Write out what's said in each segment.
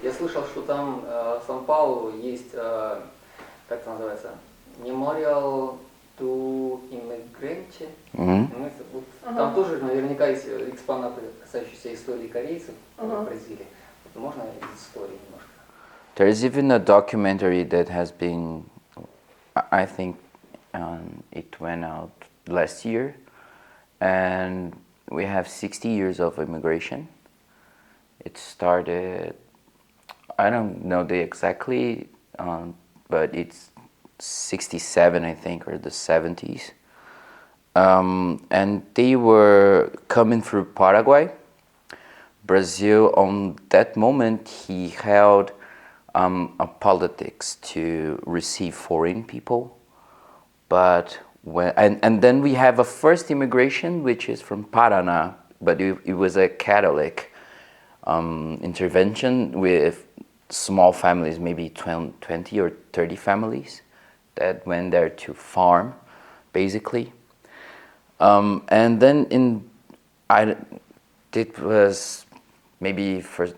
Я слышал, что там в Сан-Паулу есть, как это называется, Memorial to Immigrant. Мгм. Ну, вот, там тоже наверняка есть экспонаты, касающиеся истории корейцев в Бразилии. Вот можно из истории немножко? There is even a documentary that has been, I think, it went out last year, and we have 60 years of immigration. It started, I don't know the exactly, but it's 67, I think, or the 70s. And they were coming through Paraguay. Brazil, on that moment, he held a politics to receive foreign people. But and then we have a first immigration, which is from Paraná, but it was a Catholic intervention with small families, maybe 20 or 30 families that went there to farm, basically. And then it was maybe first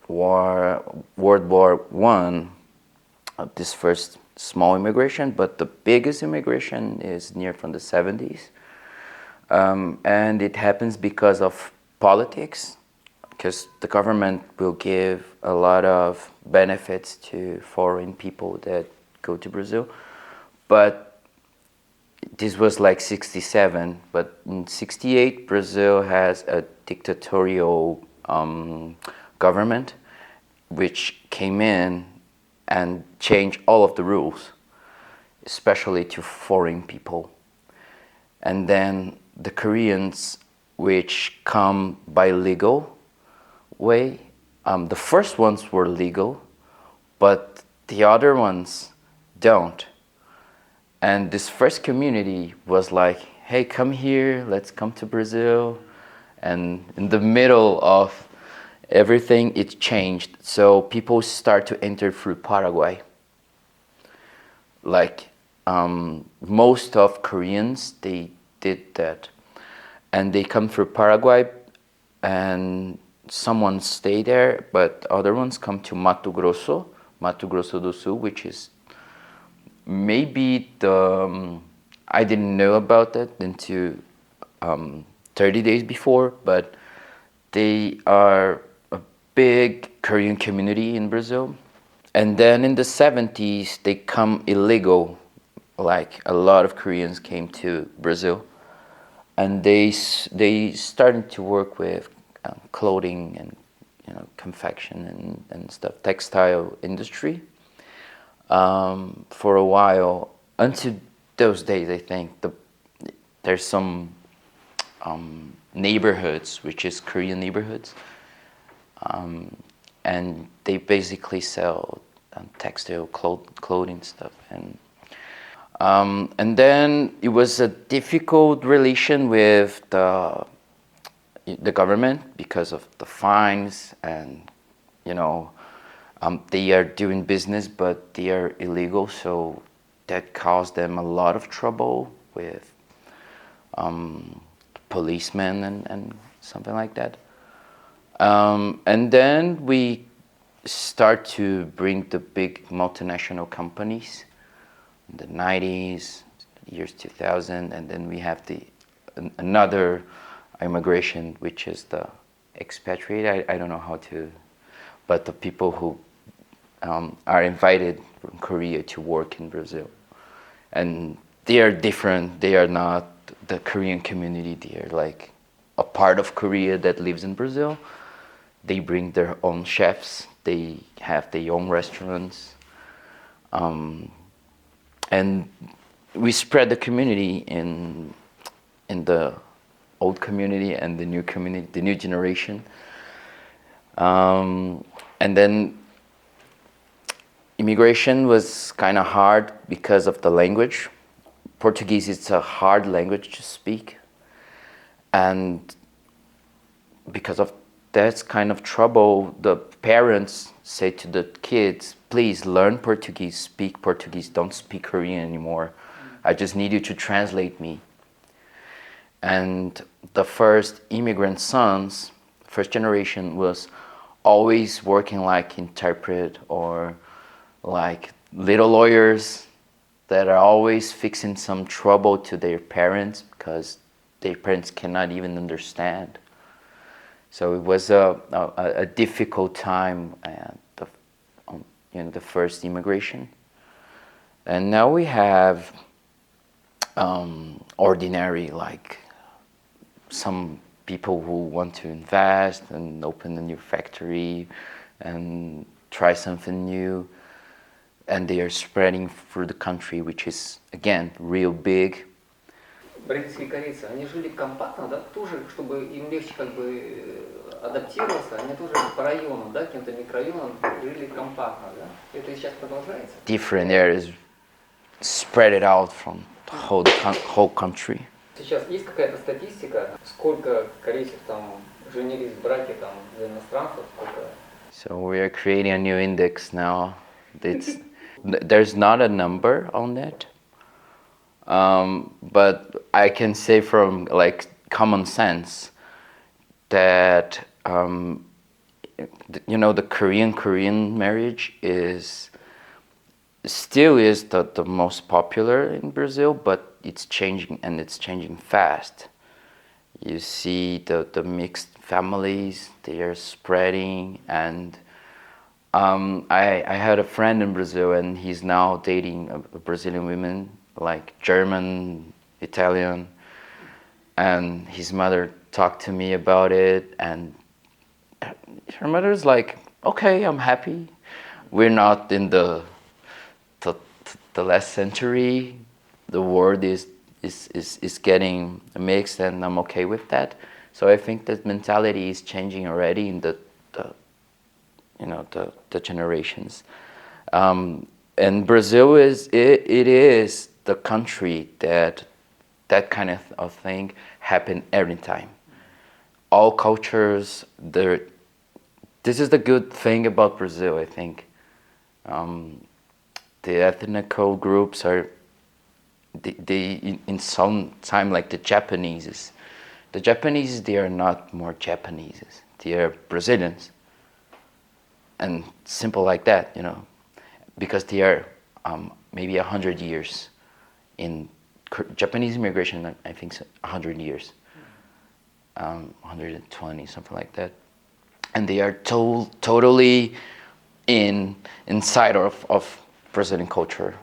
World War One, this first small immigration, but the biggest immigration is near from the 70s. And it happens because of politics, because the government will give a lot of benefits to foreign people that go to Brazil. But this was like 67, but in 68, Brazil has a dictatorial government which came in and changed all of the rules, especially to foreign people. And then the Koreans, which come by legal way, the first ones were legal, but the other ones don't. And this first community was like, hey, come here, let's come to Brazil. And in the middle of everything, it changed. So people start to enter through Paraguay. Like most of Koreans, they did that. And they come through Paraguay, and someone stay there, but other ones come to Mato Grosso do Sul, which is maybe I didn't know about that until 30 days before, but they are a big Korean community in Brazil. And then in the 70s, they come illegal. Like a lot of Koreans came to Brazil, and they started to work with clothing and confection and stuff, textile industry. For a while, until those days, I think there's some neighborhoods, which is Korean neighborhoods, and they basically sell textile clothing stuff, and then it was a difficult relation with the government because of the fines, and they are doing business, but they are illegal, so that caused them a lot of trouble with policemen and something like that. And then we start to bring the big multinational companies in the 90s, years 2000, and then we have another immigration, which is the expatriate. I don't know how to, but the people who are invited from Korea to work in Brazil. And they are different. They are not the Korean community. They are like a part of Korea that lives in Brazil. They bring their own chefs. They have their own restaurants. And we spread the community in the old community and the new community, the new generation. And then immigration was kind of hard because of the language. Portuguese is a hard language to speak. And because of that kind of trouble, the parents say to the kids, please learn Portuguese, speak Portuguese, don't speak Korean anymore. I just need you to translate me. And the first immigrant sons, first generation, was always working like interpret or like little lawyers that are always fixing some trouble to their parents because their parents cannot even understand. So it was a difficult time at the first immigration. And now we have ordinary, like some people who want to invest and open a new factory and try something new. And they are spreading through the country, which is, again, real big. Бразильские корейцы, они жили компактно, да, тоже, чтобы им легче как бы адаптироваться, они тоже по районам, да, каким-то микрорайонам жили компактно, да? Это сейчас продолжается? Different areas spread it out from the whole country. Сейчас есть какая-то статистика, сколько корейцев там женились в браке там для иностранцев, сколько? So we are creating a new index now. There's not a number on it, but I can say from like common sense that the Korean marriage is still the most popular in Brazil, but it's changing, and it's changing fast. You see the mixed families, they are spreading, and I had a friend in Brazil, and he's now dating a Brazilian woman, like German, Italian, and his mother talked to me about it, and her mother's like, okay, I'm happy. We're not in the last century. The world is getting mixed, and I'm okay with that. So I think that mentality is changing already in the generations. And Brazil is the country that kind of thing happen every time. All cultures, this is the good thing about Brazil, I think. The ethnical groups are, they in some time, like the Japanese, they are not more Japanese, they are Brazilians. And simple like that, because they are maybe 100 years in Japanese immigration. I think 100 years, 120, something like that, and they are totally inside of Brazilian culture.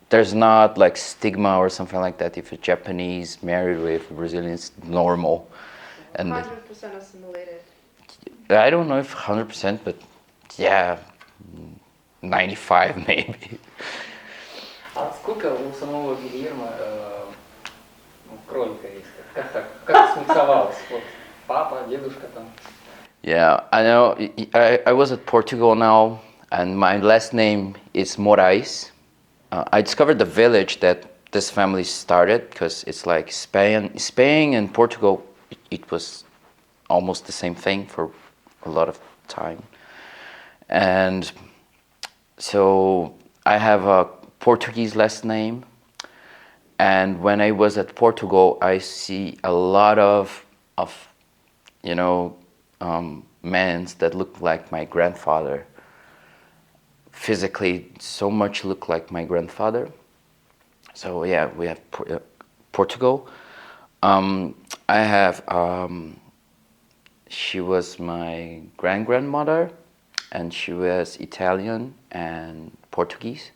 There's not like stigma or something like that if a Japanese married with Brazilians, normal. And 100% assimilated. I don't know if 100%, but yeah, 95 maybe. А сколько у самого Гильерме крови корейской? Как так? Как смиксовалось? Вот папа, дедушка там. Yeah, I know. I was at Portugal now, and my last name is Moraes. I discovered the village that this family started because it's like Spain and Portugal. It was almost the same thing for a lot of time. And so I have a Portuguese last name, and when I was at Portugal, I see a lot of men that look like my grandfather. Physically, so much look like my grandfather. So yeah, we have Portugal. I have. She was my grandmother, and she was Italian and Portuguese.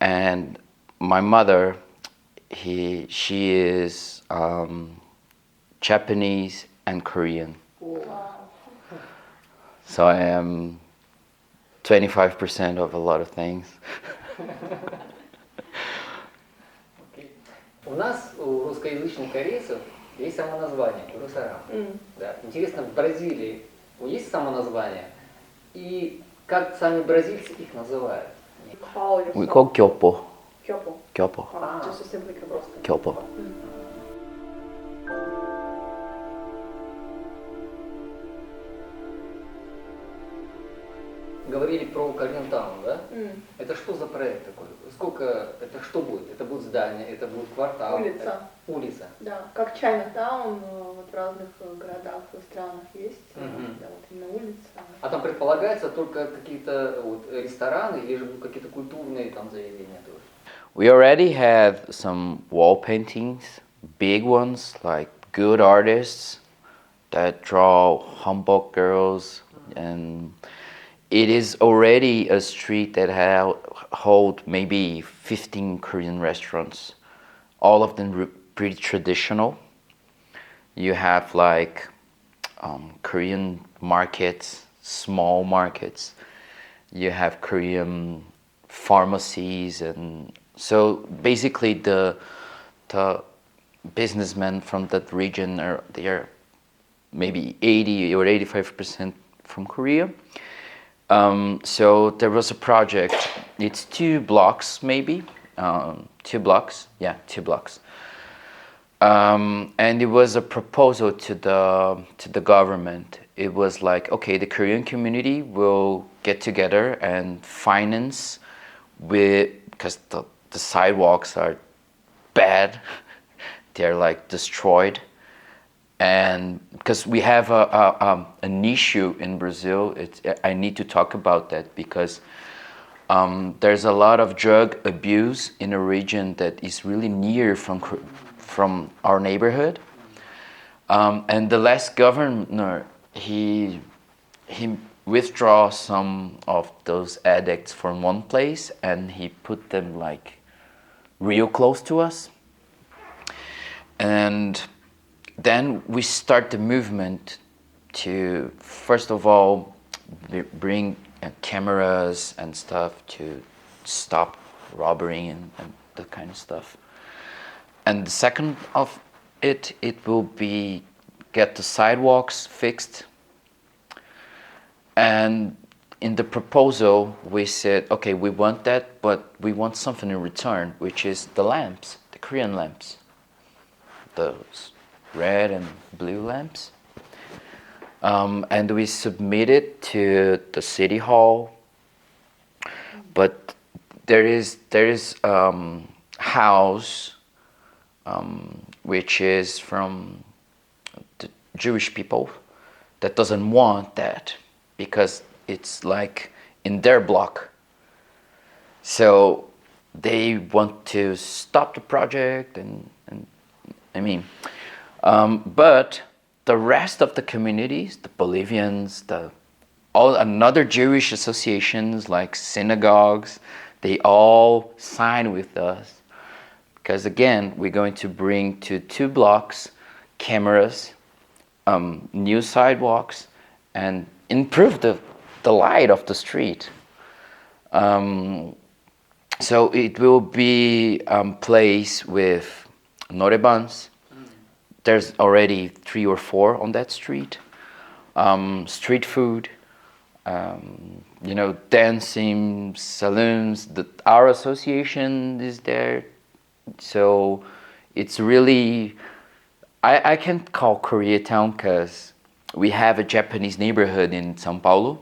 And my mother, she is Japanese and Korean. Wow. So I am 25% of a lot of things. У нас, у русскоязычных корейцев, есть самоназвание Русарам. Да. Интересно, в Бразилии есть самоназвание? И как сами бразильцы их называют? Call We yourself. call Kyopo. Kyopo. Kyopo. Just simply просто. Kyopo. Говорили про Кореентаун, да? Это что за проект такой? Сколько, это что будет? Это будет здание, это будет квартал? Улица. Улица. Да, как Chinatown, вот в разных городах и странах есть, Мгм. да, вот именно улица. А там предполагается только какие-то вот рестораны или же какие-то культурные там заведения тоже? We already have some wall paintings, big ones, like good artists that draw Humboldt girls, and it is already a street that hold maybe 15 Korean restaurants, all of them pretty traditional. You have like Korean markets, small markets. You have Korean pharmacies, and so basically the businessmen from that region they are maybe 80 or 85% from Korea. So there was a project. It's 2 blocks, maybe 2 blocks. Yeah, 2 blocks. And it was a proposal to the government. It was like, okay, the Korean community will get together and finance because the sidewalks are bad. They're like destroyed. And because we have an issue in Brazil, I need to talk about that because there's a lot of drug abuse in a region that is really near from our neighborhood. And the last governor, he withdraw some of those addicts from one place and he put them like real close to us. And then we start the movement to, first of all, bring cameras and stuff to stop robbery and that kind of stuff. And the second of it will be get the sidewalks fixed. And in the proposal, we said, okay, we want that, but we want something in return, which is the lamps, the Korean lamps, those red and blue lamps. And we submitted to the city hall, but there is house which is from the Jewish people that doesn't want that because it's like in their block. So they want to stop the project and I mean, but the rest of the communities, the Bolivians, all another Jewish associations like synagogues, they all sign with us. Because again, we're going to bring to 2 blocks cameras, new sidewalks, and improve the light of the street. So it will be place with norebans. There's already 3 or 4 on that street. Street food, dancing saloons. Our association is there. So it's really, I can't call Koreatown because we have a Japanese neighborhood in São Paulo,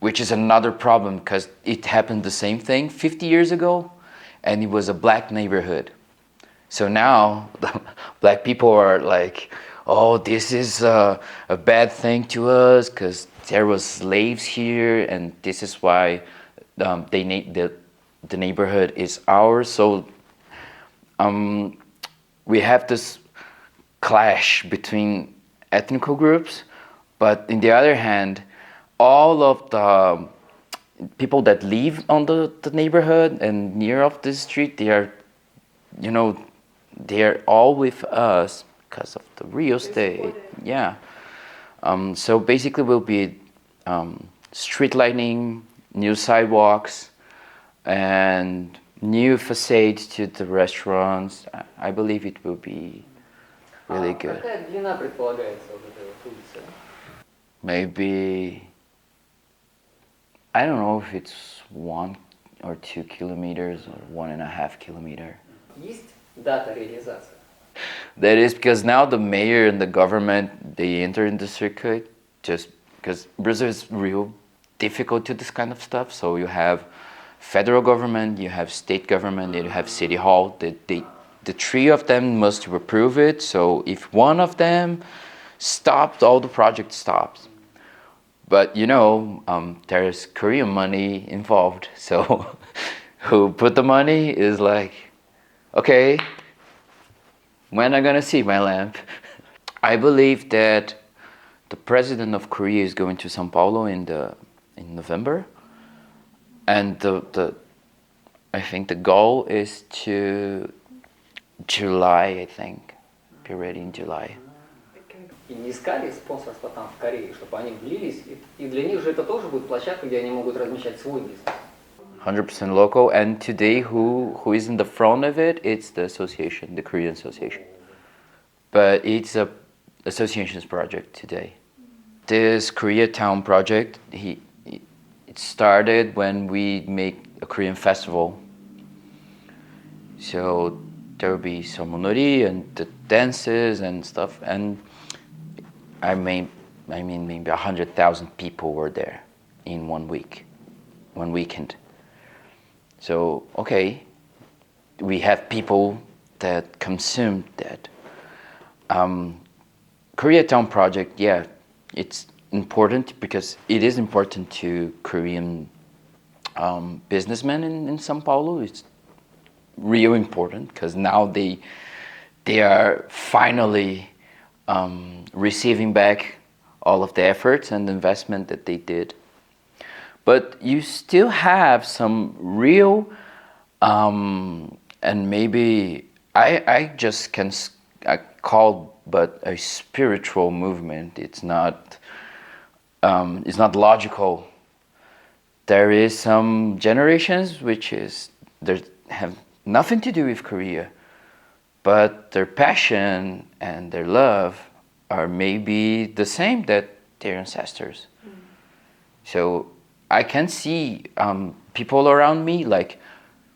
which is another problem because it happened the same thing 50 years ago and it was a black neighborhood. So now black people are like, oh, this is a bad thing to us because there was slaves here and this is why the neighborhood is ours. So we have this clash between ethnical groups, but on the other hand, all of the people that live on the neighborhood and near of the street, they are all with us because of the real estate. Yeah. So basically will be street lighting, new sidewalks, and new facades to the restaurants. I believe it will be really good. Какая длина предполагается вот этой вот улицы? Maybe, I don't know if it's 1 or 2 kilometers or 1.5 kilometers. Есть дата реализации? That is because now the mayor and the government, they enter in the circuit just because Brazil is real difficult to this kind of stuff. So you have federal government, you have state government, and you have city hall. the three of them must approve it. So if one of them stopped, all the project stops. But there's Korean money involved. So who put the money is like, okay, when am I gonna see my lamp? I believe that the president of Korea is going to São Paulo in November, and I think the goal is to July. I think be ready in July. И не искали спонсорство там в Корее, чтобы они влились, и для них же это тоже будет площадка, где они могут размещать свой бизнес. 100% local, and today who is in the front of it? It's the association, the Korean association. But it's a association's project today. This Koreatown project, it started when we make a Korean festival. So there will be somonori and the dances and stuff, and I mean maybe 100,000 people were there in 1 weekend. So okay, we have people that consumed that. Koreatown project, yeah, it's important because it is important to Korean businessmen in São Paulo. It's real important because now they are finally receiving back all of the efforts and investment that they did. But you still have some real, and maybe I just can call but a spiritual movement. It's not logical. There is some generations which have nothing to do with Korea, but their passion and their love are maybe the same that their ancestors. So I can see people around me, like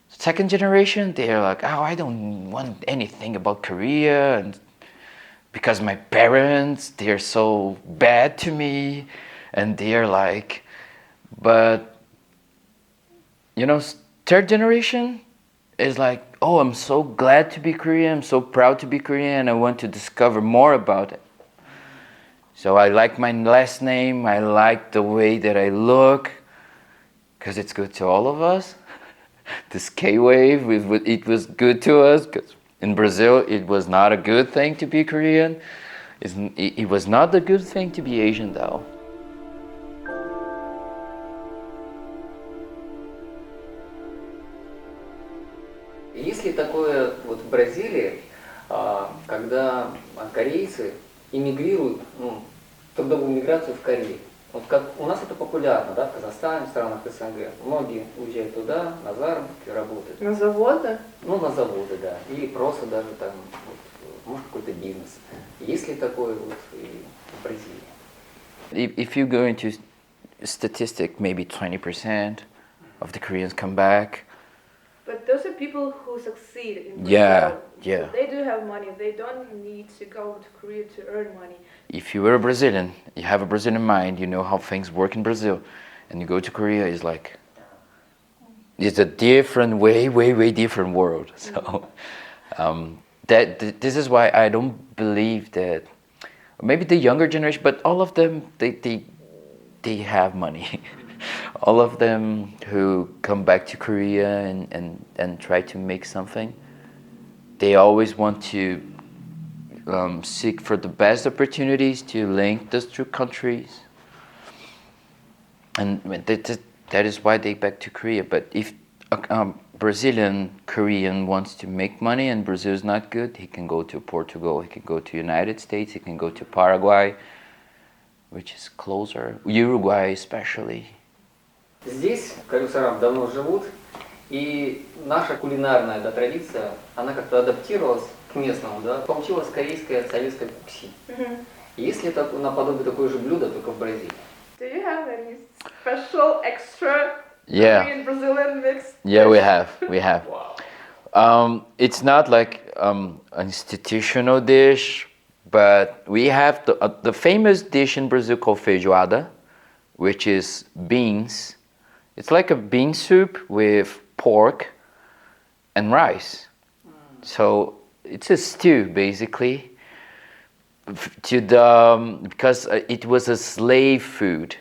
second generation, they're like, oh, I don't want anything about Korea, and because my parents, they're so bad to me, and they're like, but third generation is like, oh, I'm so glad to be Korean, I'm so proud to be Korean, I want to discover more about it. So I like my last name, I like the way that I look, because it's good to all of us. This K-wave, it was good to us, because in Brazil, it was not a good thing to be Korean. It was not a good thing to be Asian, though. Есть ли такое вот в Бразилии, когда корейцы эмигрируют, трудовую миграцию в Корею? Вот как у нас это популярно, да, в Казахстане, в странах СНГ. Многие уезжают туда, на заработки, работают. На заводы? На заводы, да. Или просто даже там, может, какой-то бизнес. Есть ли такое вот и в Бразилии? If you go into statistic, maybe 20% of the Koreans come back. But those are people who succeed in Brazil. Yeah. So they do have money. They don't need to go to Korea to earn money. If you were a Brazilian, you have a Brazilian mind, you know how things work in Brazil, and you go to Korea, it's like, it's a different, way different world. So this is why I don't believe that, maybe the younger generation, but all of them, they have money. All of them who come back to Korea and try to make something, they always want to seek for the best opportunities to link those two countries. And that is why they back to Korea. But if a Brazilian Korean wants to make money and Brazil is not good, he can go to Portugal, he can go to United States, he can go to Paraguay, which is closer, Uruguay especially. Здесь корюсарам давно живут, и наша кулинарная традиция, она как-то адаптировалась к местному, да, получилась корейская советская кукси. Есть ли наподобие такое же блюдо, только в Бразилии? Do you have any special extra Korean Brazilian mix? Yeah, we have. Wow. It's not like an institutional dish, but we have the famous dish in Brazil called feijoada, which is beans. It's like a bean soup with pork and rice. So it's a stew basically, because it was a slave food.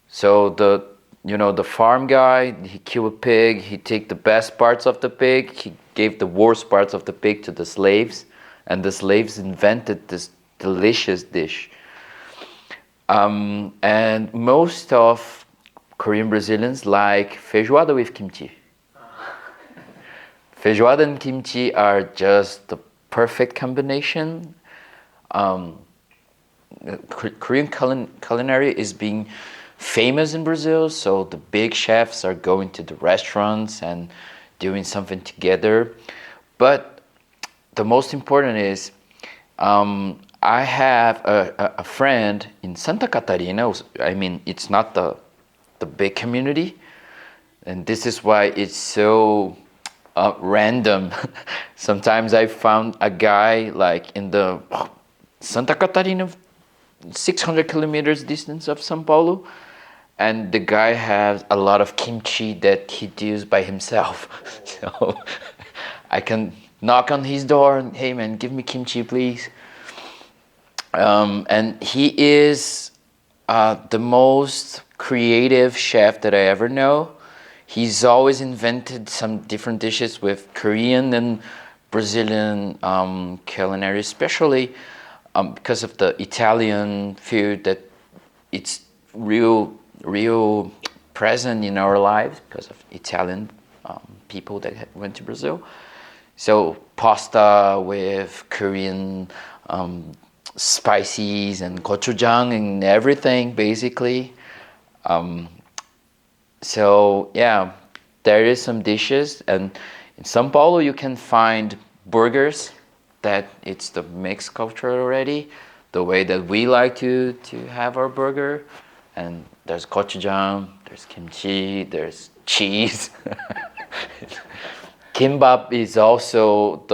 So the farm guy, he killed a pig, he take the best parts of the pig, he gave the worst parts of the pig to the slaves, and the slaves invented this delicious dish. And most of Korean Brazilians like feijoada with kimchi. Feijoada and kimchi are just the perfect combination. Korean culinary is being famous in Brazil, so the big chefs are going to the restaurants and doing something together. But the most important is, I have a friend in Santa Catarina. I mean, it's not the big community, and this is why it's so random. Sometimes I found a guy like in the Santa Catarina, 600 kilometers distance of São Paulo, and the guy has a lot of kimchi that he does by himself. So I can knock on his door and, hey man, give me kimchi please. And he is the most creative chef that I ever know. He's always invented some different dishes with Korean and Brazilian culinary, especially because of the Italian food that it's real present in our lives because of Italian people that went to Brazil. So pasta with Korean spices and gochujang and everything basically. So yeah, there is some dishes, and in São Paulo you can find burgers that it's the mixed culture already, the way that we like to have our burger. And there's gochujang, there's kimchi, there's cheese. Kimbap is also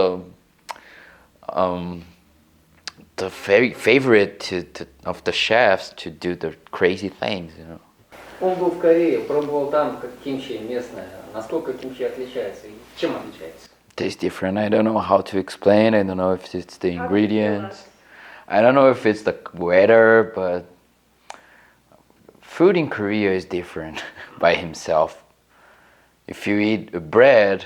the very favorite of the chefs to do the crazy things, you know. Он был в Корее, пробовал там как кимчи местное. Насколько кимчи отличается и чем отличается? Tastes different. I don't know how to explain. I don't know if it's the ingredients. I don't know if it's the weather, but food in Korea is different by himself. If you eat bread,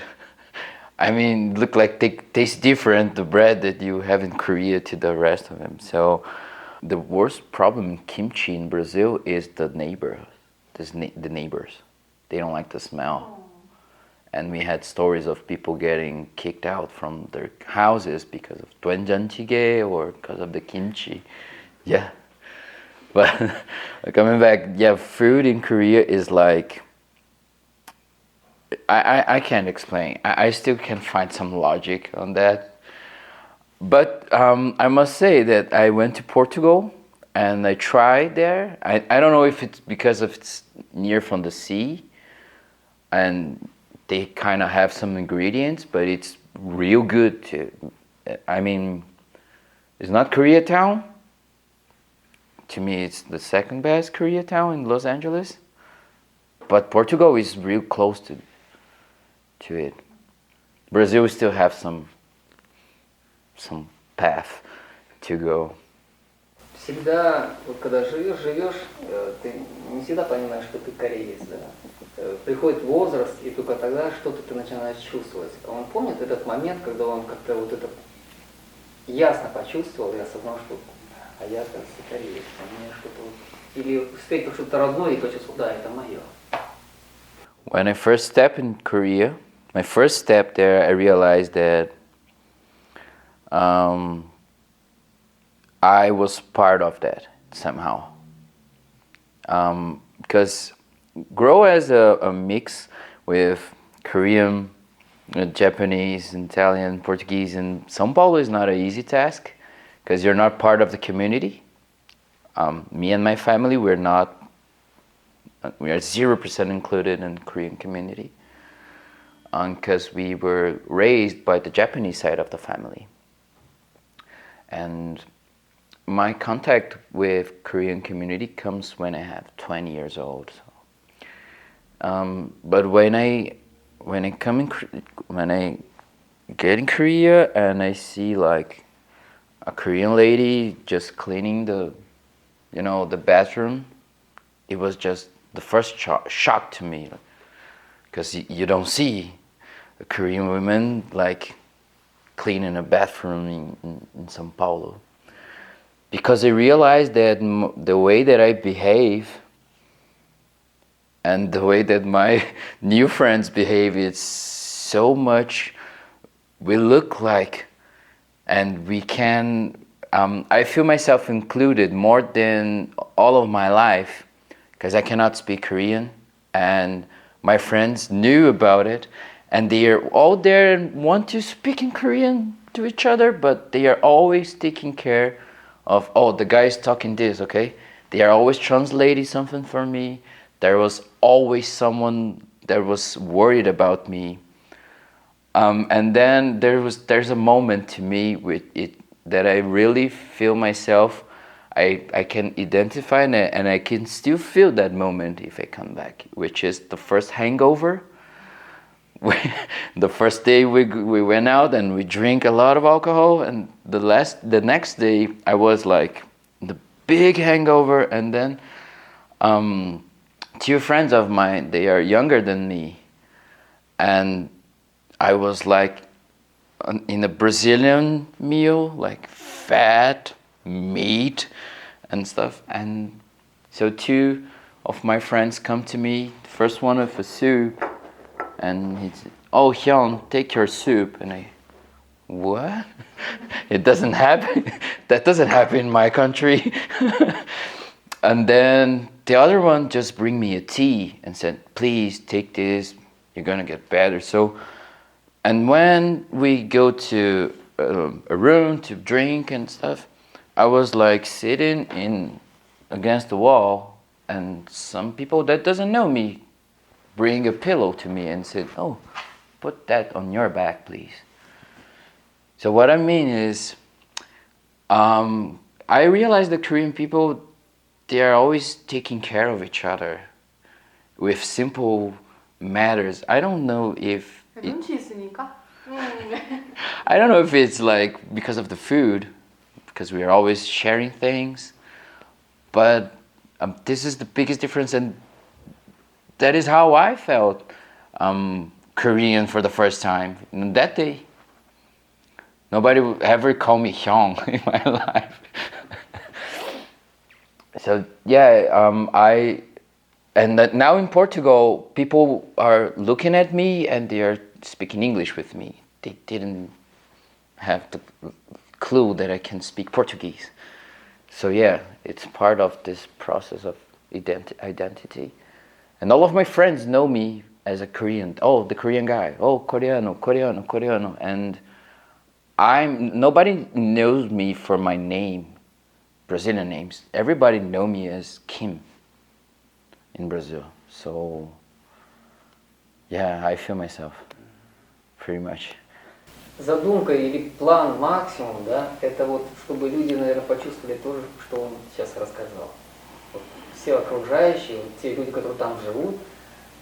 I mean, look like they taste different, the bread that you have in Korea to the rest of them. So the worst problem in kimchi in Brazil is the neighbors. The neighbors. They don't like the smell. And we had stories of people getting kicked out from their houses because of doenjanjjigae or because of the kimchi. Yeah. But coming back, yeah, food in Korea is like, I can't explain. I still can find some logic on that. But I must say that I went to Portugal and I tried there. I don't know if it's because of it's near from the sea and they kind of have some ingredients, but it's real good too. I mean, it's not Koreatown. To me, it's the second best Koreatown in Los Angeles. But Portugal is real close to it. Brazil still have some path to go. Всегда, вот когда живешь, ты не всегда понимаешь, что ты кореец, да. Приходит возраст, и только тогда что-то ты начинаешь чувствовать. Он помнит этот момент, когда он как-то вот это ясно почувствовал и осознал, что а я, кажется, кореец, у меня что-то вот... Или встретил что-то родное и почувствовал, да, это мое. When I first stepped in Korea, my first step there, I realized that I was part of that somehow. Because grow as a mix with Korean, Japanese, Italian, Portuguese, and São Paulo is not an easy task because you're not part of the community. Me and my family, we are 0% included in the Korean community because we were raised by the Japanese side of the family. And my contact with Korean community comes when I have 20 years old. But when I get in Korea and I see like a Korean lady just cleaning the, the bathroom, it was just the first shock to me, because you don't see a Korean woman like cleaning a bathroom in São Paulo. Because I realized that the way that I behave and the way that my new friends behave, it's so much we look like, and we can, I feel myself included more than all of my life, because I cannot speak Korean, and my friends knew about it, and they are all there and want to speak in Korean to each other, but they are always taking care of, oh, the guy is talking this, okay? They are always translating something for me. There was always someone that was worried about me. And then there's a moment to me with it that I really feel myself, I can identify and I can still feel that moment if I come back, which is the first hangover. The first day we went out and we drank a lot of alcohol, and the next day I was like the big hangover, and then two friends of mine, they are younger than me, and I was like in a Brazilian meal, like fat meat and stuff, and so two of my friends come to me, first one with a soup, and he said, oh, Hyun, take your soup. And I, what? It doesn't happen. That doesn't happen in my country. And then the other one just bring me a tea and said, please take this, you're gonna get better. So, and when we go to a room to drink and stuff, I was like sitting against the wall, and some people that doesn't know me bring a pillow to me and said, oh, put that on your back, please. So what I mean is, I realize the Korean people, they are always taking care of each other with simple matters. I don't know if 눈치 있으니까. I don't know if it's like because of the food, because we are always sharing things, but this is the biggest difference, and that is how I felt Korean for the first time. And that day, nobody would ever call me Hyung in my life. So yeah, now in Portugal, people are looking at me and they are speaking English with me. They didn't have the clue that I can speak Portuguese. So yeah, it's part of this process of identity. And all of my friends know me as a Korean. Oh, the Korean guy. Oh, Coreano. And nobody knows me for my name, Brazilian names. Everybody know me as Kim in Brazil. So yeah, I feel myself pretty much. Задумка или план максимум, да, это вот, чтобы люди, наверное, почувствовали то, что он сейчас рассказал. Вот все окружающие, вот те люди, которые там живут,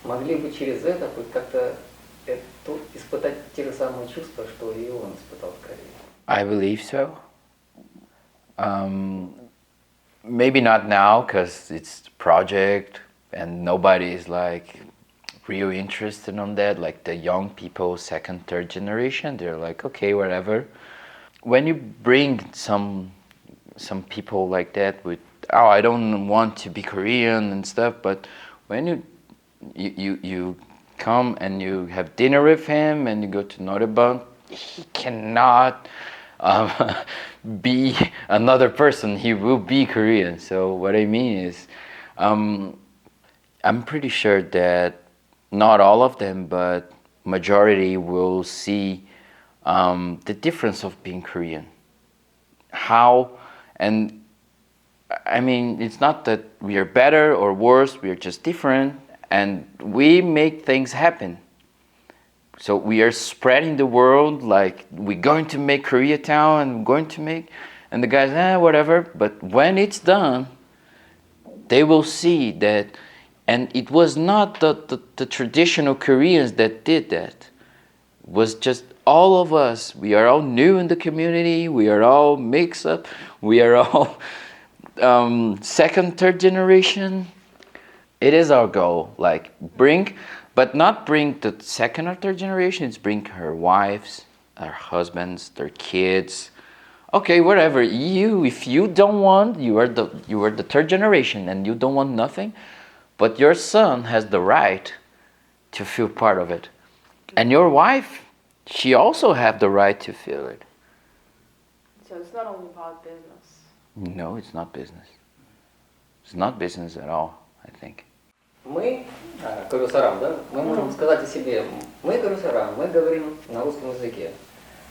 могли бы через это хоть как-то испытать те же самые чувства, что и он испытал в Корее. I believe so. Maybe not now, because it's a project and nobody is like real interested on that. Like the young people, second, third generation, they're like, okay, whatever. When you bring some people like that with, oh, I don't want to be Korean and stuff, but when you come and you have dinner with him and you go to Norebang, he cannot be another person. He will be Korean. So what I mean is, I'm pretty sure that not all of them, but majority will see the difference of being Korean. How, and I mean, it's not that we are better or worse, we are just different, and we make things happen. So we are spreading the world, like we're going to make Koreatown and we're going to make, and the guys, whatever, but when it's done, they will see that. And it was not the traditional Koreans that did that. It was just all of us, we are all new in the community, we are all mixed up, we are all second, third generation. It is our goal, like bring, but not bring the second or third generation, it's bring her wives, her husbands, their kids. Okay, whatever. If you don't want, you are the third generation and you don't want nothing, but your son has the right to feel part of it. And your wife, she also have the right to feel it. So it's not only about business. No, it's not business. It's not business at all, I think. Мы, корюсарам, да, мы можем сказать о себе, мы корюсарам, мы говорим на русском языке.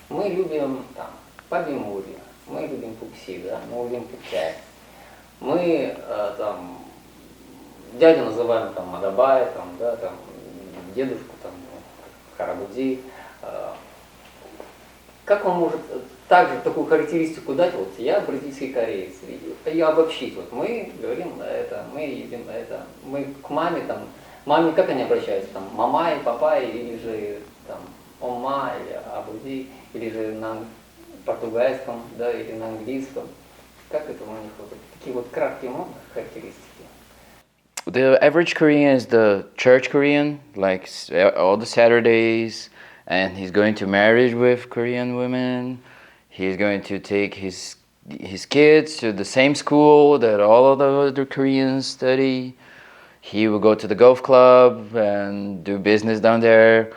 Мы любим там Пабимури, мы любим Пупси, да, мы любим Пупчай. Мы там дядю называем там Мадабай, там, да, там дедушку там Харабуди. Как он может также такую характеристику дать, вот я бразильский кореец, ее обобщить, вот мы говорим на это, мы едим на это, мы к маме там, маме как они обращаются, там, мамай, папай, или же там, ома, или абуди, или же на португальском, да, или на английском, как это у них вот такие вот краткие можно характеристики? The average Korean is the church Korean, like all the Saturdays, and he's going to marriage with Korean women. He's going to take his kids to the same school that all of the other Koreans study. He will go to the golf club and do business down there.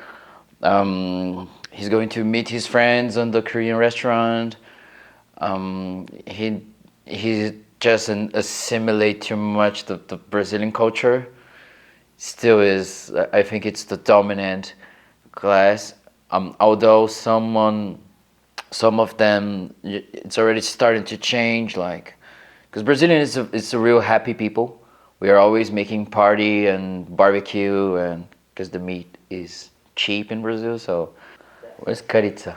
He's going to meet his friends on the Korean restaurant. He just assimilate too much the Brazilian culture. Still is, I think it's the dominant class. Although some of them, it's already starting to change, like, because Brazilian is a real happy people. We are always making party and barbecue, and because the meat is cheap in Brazil. So, what's caritza?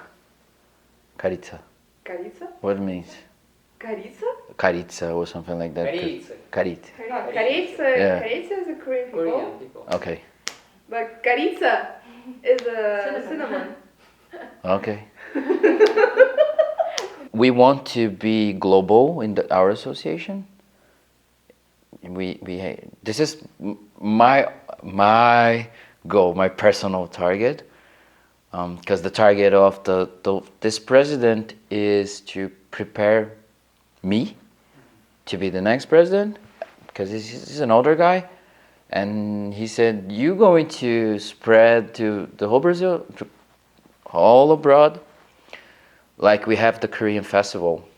Caritza. Caritza? What it means? Caritza? Caritza or something like that. Caritza. Caritza. Caritza, Yeah. Caritza is a Korean people, Korean people. Okay. but Caritza is a cinnamon. Okay. We want to be global in our association. This is my goal, my personal target, because the target of this president is to prepare me to be the next president, because he's an older guy, and he said, "You going to spread to the whole Brazil, all abroad, like we have the Korean festival."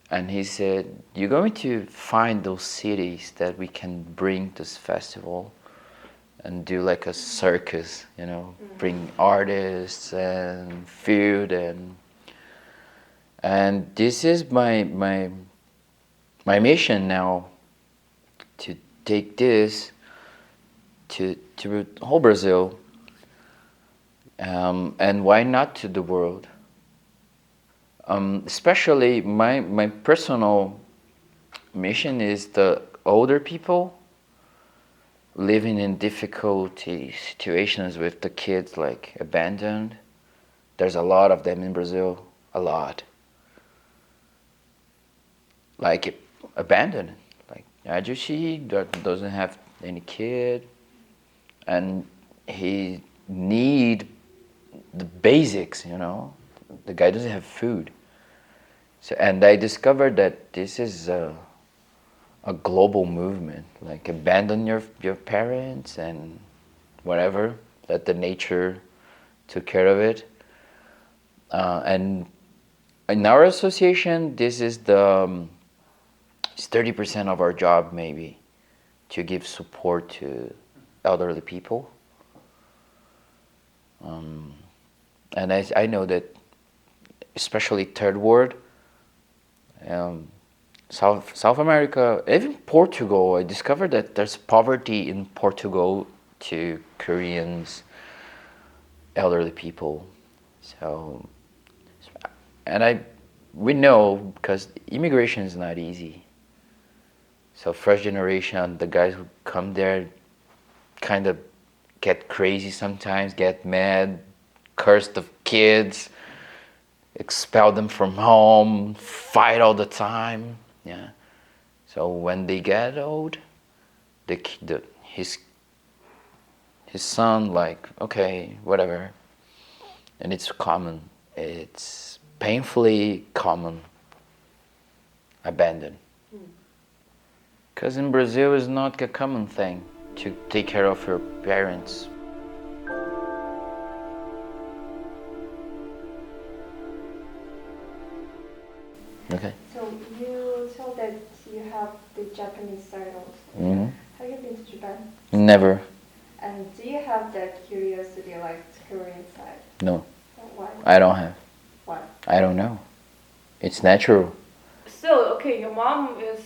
And he said, "You're going to find those cities that we can bring this festival and do like a circus, you know, bring artists and food and this is my mission now, to take this to whole Brazil, and why not to the world. Especially my personal mission is the older people living in difficult situations with the kids, like abandoned. There's a lot of them in Brazil, a lot. Like abandoned, like Ajushi doesn't have any kid, and he need the basics, you know. The guy doesn't have food. So, and I discovered that this is a global movement, like abandon your parents and whatever, let the nature took care of it. And in our association, this is it's 30% of our job, maybe, to give support to elderly people. And I know that, especially third world, South America, even Portugal, I discovered that there's poverty in Portugal to Koreans, elderly people. So, and we know, because immigration is not easy. So first generation, the guys who come there kind of get crazy sometimes, get mad, curse the kids, expel them from home, fight all the time. Yeah. So when they get old, his son like, okay, whatever. And it's common. It's painfully common. Abandon. Because in Brazil it's not a common thing to take care of your parents. Okay. So you told that you have the Japanese side also. Mm-hmm. Have you been to Japan? Never. And do you have that curiosity like the Korean side? No. Why? I don't have. Why? I don't know. It's natural. Still, okay, your mom is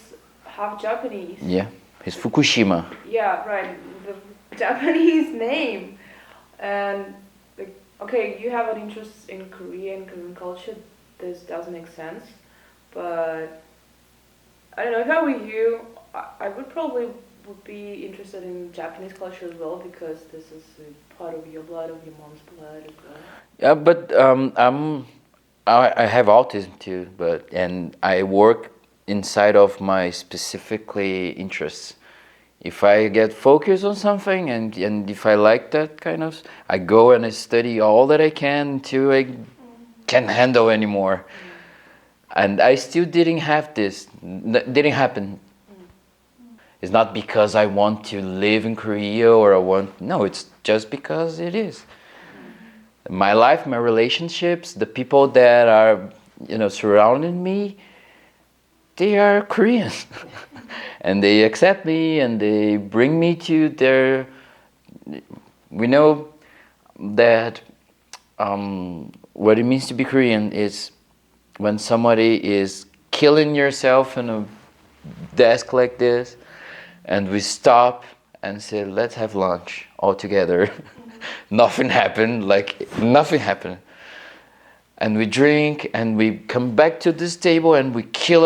half Japanese. Yeah. It's Fukushima. Yeah, right. The Japanese name. And, like, okay, you have an interest in Korean culture. This does make sense. But, I don't know, if I were you, I would probably would be interested in Japanese culture as well because this is a part of your blood, of your mom's blood as well. Yeah, but I have autism too, and I work inside of my specifically interests. If I get focused on something and if I like that kind of, I go and I study all that I can until I can't handle anymore. And I still didn't have this, didn't happen. It's not because I want to live in Korea or no, it's just because it is. My life, my relationships, the people that are, surrounding me, they are Korean. And they accept me and they bring me to their, we know that what it means to be Korean is when somebody is killing yourself in a desk like this, and we stop and say, let's have lunch all together. Nothing happened. And we drink and we come back to this table and we kill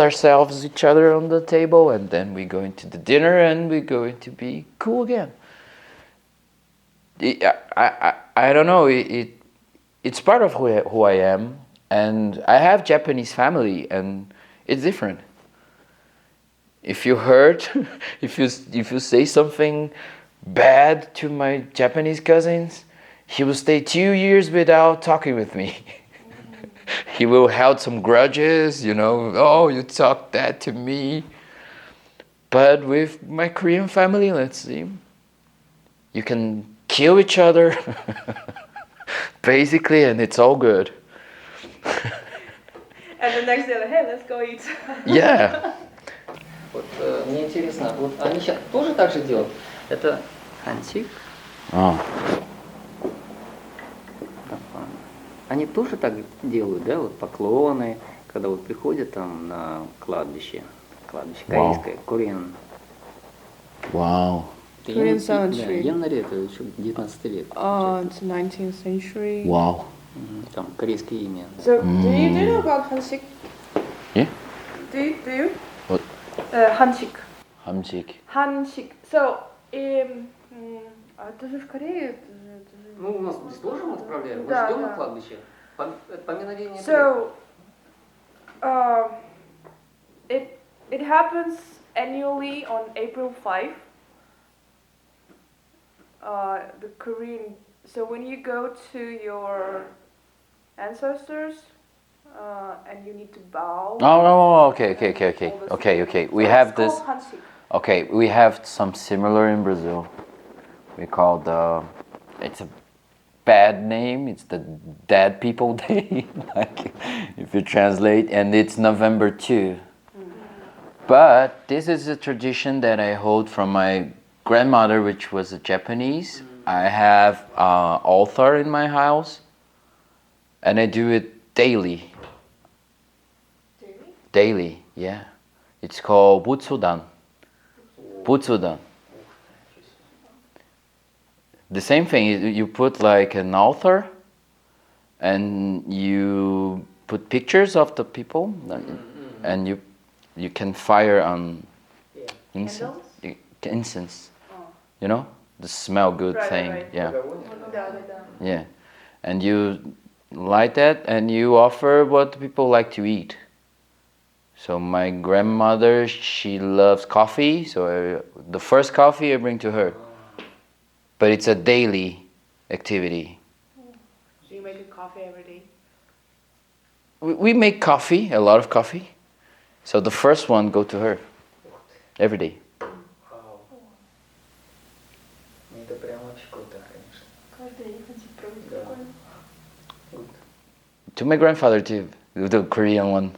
ourselves, each other on the table, and then we go into the dinner and we're going to be cool again. I don't know, it's part of who I am, and I have Japanese family and it's different. If you hurt, if you say something bad to my Japanese cousins, he will stay 2 years without talking with me. He will hold some grudges, oh, you talked that to me. But with my Korean family, let's see, you can kill each other, basically, and it's all good. And the next day, like, hey, let's go eat. Yeah. Вот мне интересно, вот они сейчас тоже так же делают? Это хантик. Они тоже так делают, да, вот поклоны, когда вот приходят там на кладбище корейское, Korean. Wow. Korean cemetery. Да, январе, это еще 19 век. It's 19th century. Wow. Там корейское имя. So, do you know about Hansik? Yeah? Do you? What? Hansik. Hamsik. Hansik. So, это же в Корее. Ну, у нас здесь тоже мы отправляем. Мы Да, ждем да. на кладбище. Поминовение предков. So, it happens annually on April 5. The Korean. So when you go to your ancestors, and you need to bow. Oh, okay. All this- Okay. We So have it's this. called Hansik. Okay, we have some similar in Brazil. We call it's a bad name. It's the Dead People Day, like if you translate, and it's November 2. But this is a tradition that I hold from my grandmother, which was a Japanese. I have an altar in my house, and I do it daily. Daily, yeah. It's called butsudan. Butsudan. The same thing, you put like an altar and you put pictures of the people and you can fire on incense. Candles? Incense. Oh. You know? the smell good Right, thing. right. Yeah. Да. Yeah. And you light that and you offer what people like to eat. So my grandmother, she loves coffee, so the first coffee I bring to her. But it's a daily activity. So you make a coffee every day? We make coffee, a lot of coffee. So the first one go to her every day. Вау. Это прям очень круто, конечно. Каждый день ходить пробовать Да. прикольно. Good. To my grandfather too, the Korean one.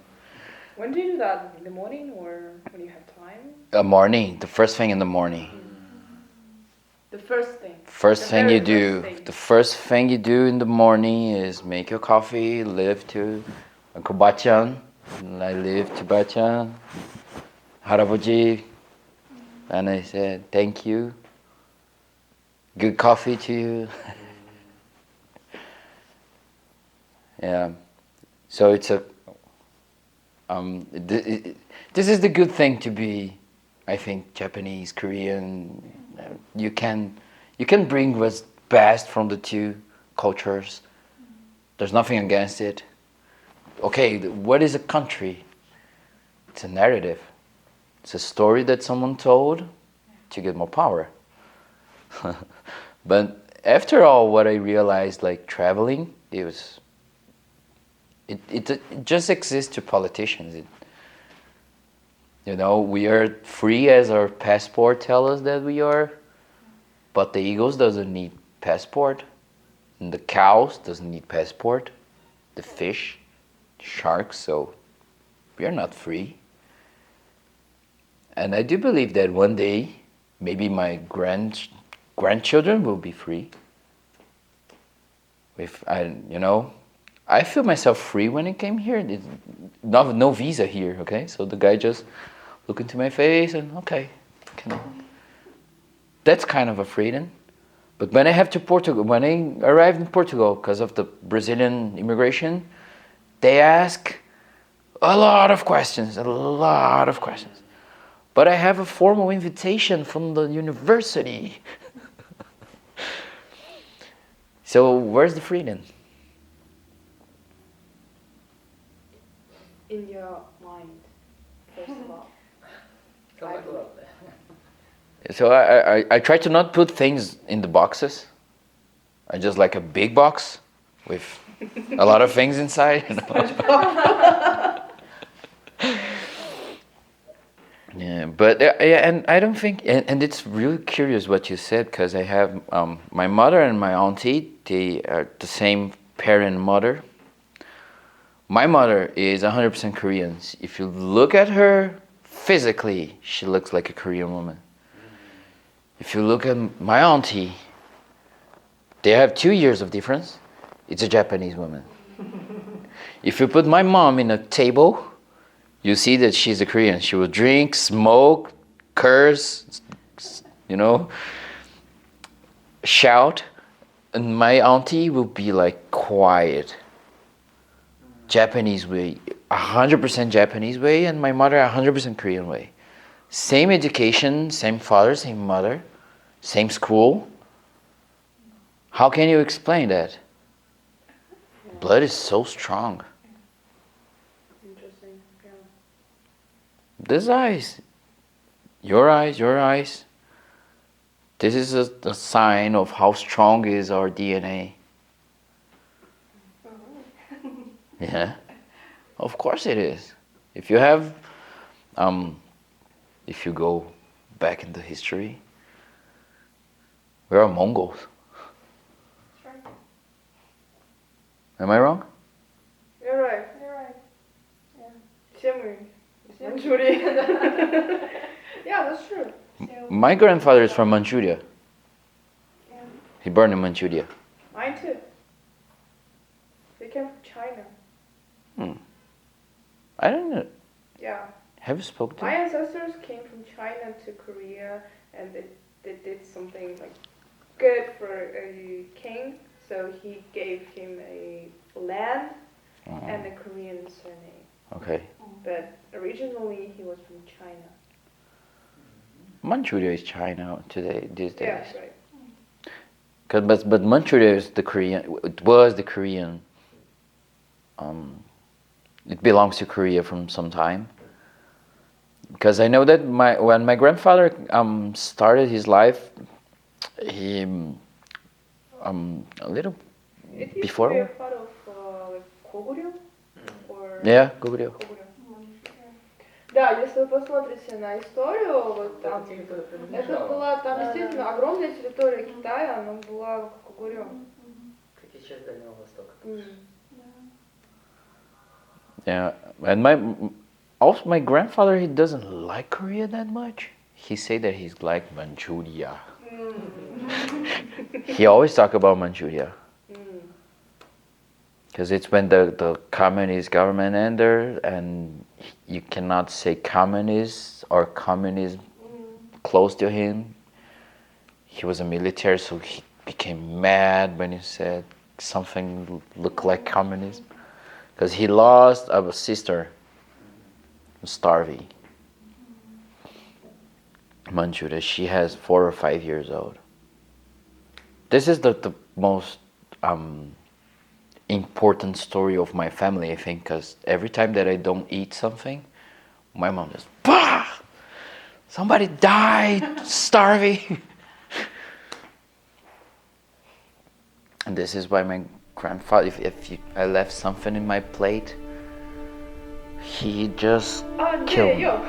When do you do that? In the morning or when you have time? Morning, the first thing in the morning. The first thing. First The thing very you do, first thing. the first thing you do in the morning is make your coffee, live to Uncle Bachan. I live to Bachan, Haraboji, and I said thank you. Good coffee to you. Yeah, so it's a. This is the good thing to be, I think, Japanese, Korean. You can bring what's best from the two cultures. There's nothing against it. Okay, what is a country? It's a narrative. It's a story that someone told to get more power. But after all, what I realized, like traveling, it just exists to politicians. We are free as our passport tells us that we are, but the eagles doesn't need passport, and the cows doesn't need passport, the fish, sharks, so we are not free. And I do believe that one day, maybe my grandchildren will be free. If I feel myself free when I came here. No visa here, okay? So the guy just looked into my face and that's kind of a freedom. But when I arrived in Portugal, because of the Brazilian immigration, they ask a lot of questions. But I have a formal invitation from the university. So where's the freedom? In your mind, first of all. Самое главное. So I try to not put things in the boxes. I just like a big box with a lot of things inside. Yeah, but and I don't think, and it's really curious what you said, because I have my mother and my auntie. They are the same parent mother. My mother is 100% Korean. If you look at her physically, she looks like a Korean woman. If you look at my auntie, they have 2 years of difference. It's a Japanese woman. If you put my mom in a table, you see that she's a Korean. She will drink, smoke, curse, shout. And my auntie will be like quiet. Japanese way, 100% Japanese way, and my mother 100% Korean way. Same education, same father, same mother, same school. How can you explain that? Blood is so strong. Interesting, yeah. This eyes, your eyes. This is a sign of how strong is our DNA. Yeah, of course it is. If you have, if you go back into history, we are Mongols. That's right. Am I wrong? You're right. Yeah. Simmering. Manchuria. Yeah, that's true. My grandfather is from Manchuria. Yeah. He born in Manchuria. Mine too. They came from China. I don't know. Yeah. Have you spoken to My him? ancestors came from China to Korea, and they did something like good for a king. So he gave him a land and a Korean surname. Okay. But originally he was from China. Manchuria is China these days. Yeah, right. But Manchuria is the Korean. It was the Korean. It belongs to Korea from some time. Because I know that when my grandfather started his life, he a little It used before. to be a part of like Goguryeo? Or... Yeah, Goguryeo. Goguryeo. Да, если вы посмотрите на историю, вот там, это была там действительно огромная территория Китая, она была как Goguryeo. Как и часть Дальнего Востока. Yeah, and my grandfather, he doesn't like Korea that much. He say that he's like Manchuria. He always talk about Manchuria. Because it's when the communist government ended, and you cannot say communist or communism close to him. He was a military, so he became mad when he said something looked like communism. Because he lost a sister, starving. Manchuria, she has 4 or 5 years old. This is the most important story of my family, I think, because every time that I don't eat something, my mom just, bah! Somebody died starving. And this is why my grandfather, if I left something in my plate, he just killed me. Yok.